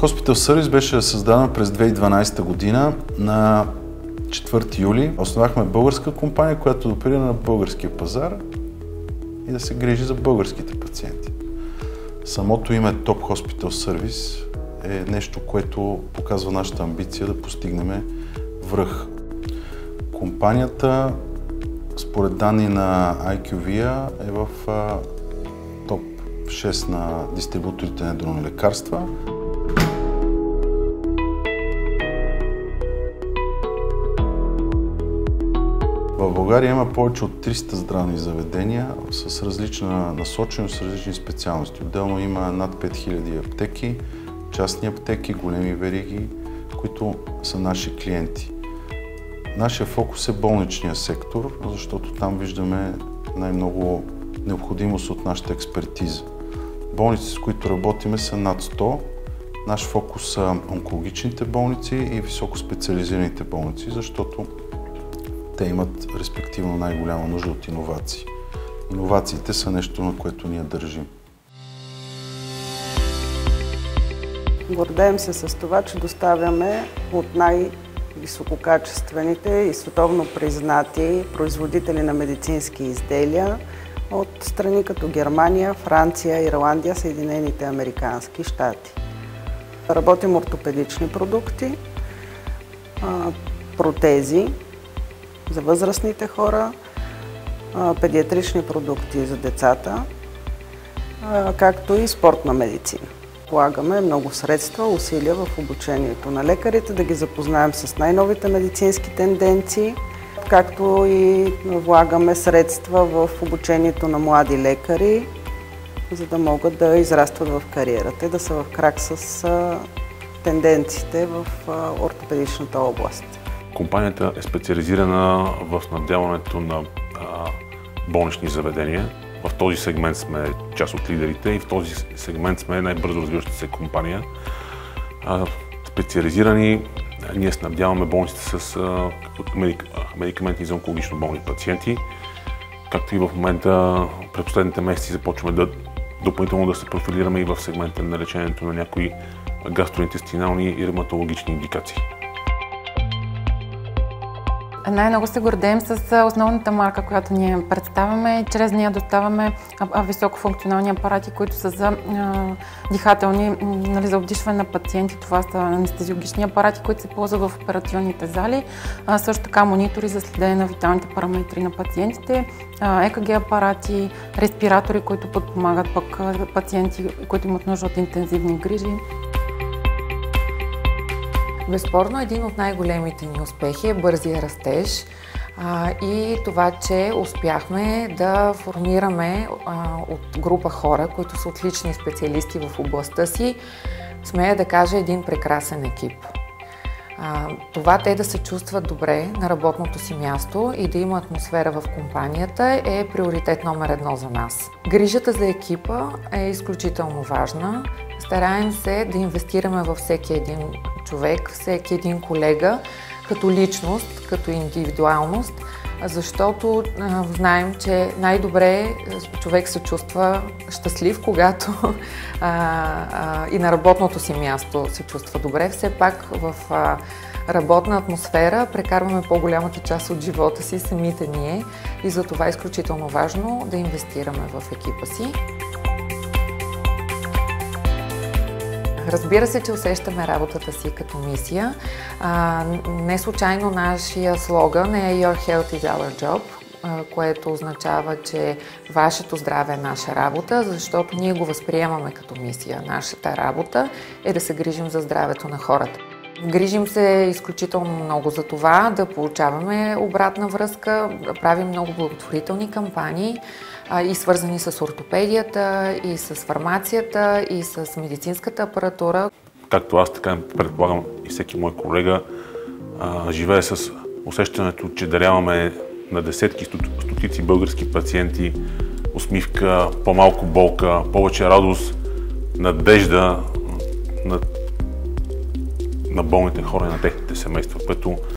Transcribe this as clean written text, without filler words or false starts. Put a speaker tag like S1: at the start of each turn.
S1: Top Hospital Service беше създаден през 2012 година на 4 юли. Основахме българска компания, която да оперира на българския пазар и да се грижи за българските пациенти. Самото име Top Hospital Service е нещо, което показва нашата амбиция да постигнем връх. Компанията, според данни на IQVIA, е в топ 6 на дистрибуторите на едрони лекарства. В България има повече от 300 здравни заведения с различна насоченост, с различни специалности. Отделно има над 5000 аптеки, частни аптеки, големи вериги, които са наши клиенти. Нашия фокус е болничния сектор, защото там виждаме най-много необходимост от нашата експертиза. Болници, с които работиме, са над 100. Наш фокус са онкологичните болници и високоспециализираните болници, защото те имат респективно най-голяма нужда от иновации. Иновациите са нещо, на което ние държим.
S2: Гордеем се с това, че доставяме от най-висококачествените и световно признати производители на медицински изделия от страни като Германия, Франция, Ирландия, Съединените американски щати. Работим ортопедични продукти, протези за възрастните хора, педиатрични продукти за децата, както и спортна медицина. Полагаме много средства, усилия в обучението на лекарите, да ги запознаем с най-новите медицински тенденции, както и влагаме средства в обучението на млади лекари, за да могат да израстват в кариерата, да са в крак с тенденциите в ортопедичната област.
S3: Компанията е специализирана в снабдяването на болнични заведения. В този сегмент сме част от лидерите и в този сегмент сме най-бързо развиваща се компания. Специализирани, ние снабдяваме болниците с медикаменти за онкологично болни пациенти, както и в момента през последните месеци започваме допълнително да се профилираме и в сегмента на лечението на някои гастроинтестинални и ревматологични индикации.
S4: Най-много се гордеем с основната марка, която ние представяме. Чрез нея доставяме високофункционални апарати, които са за дихателни, за обдишване на пациенти. Това са анестезиологични апарати, които се ползват в операционните зали. Също така монитори за следене на виталните параметри на пациентите, ЕКГ апарати, респиратори, които подпомагат пък пациенти, които имат нужда от интензивни грижи.
S5: Безспорно, един от най-големите ни успехи е бързия растеж и това, че успяхме да формираме от група хора, които са отлични специалисти в областта си, смея да кажа, един прекрасен екип. Това те да се чувстват добре на работното си място и да има атмосфера в компанията е приоритет номер 1 за нас. Грижата за екипа е изключително важна. Стараем се да инвестираме във всеки един човек, всеки един колега, като личност, като индивидуалност, защото знаем, че най-добре човек се чувства щастлив, когато и на работното си място се чувства добре. Все пак в работна атмосфера прекарваме по-голямата част от живота си самите ние и за това е изключително важно да инвестираме в екипа си. Разбира се, че усещаме работата си като мисия. Не случайно нашия слоган е Your Health is our job, което означава, че вашето здраве е наша работа, защото ние го възприемаме като мисия. Нашата работа е да се грижим за здравето на хората. Грижим се изключително много за това, да получаваме обратна връзка, да правим много благотворителни кампании и свързани с ортопедията, и с фармацията, и с медицинската апаратура.
S3: Както аз, така предполагам и всеки мой колега, живее с усещането, че даряваме на десетки, стотици български пациенти усмивка, по-малко болка, повече радост, надежда на болните хора и на техните семейства, което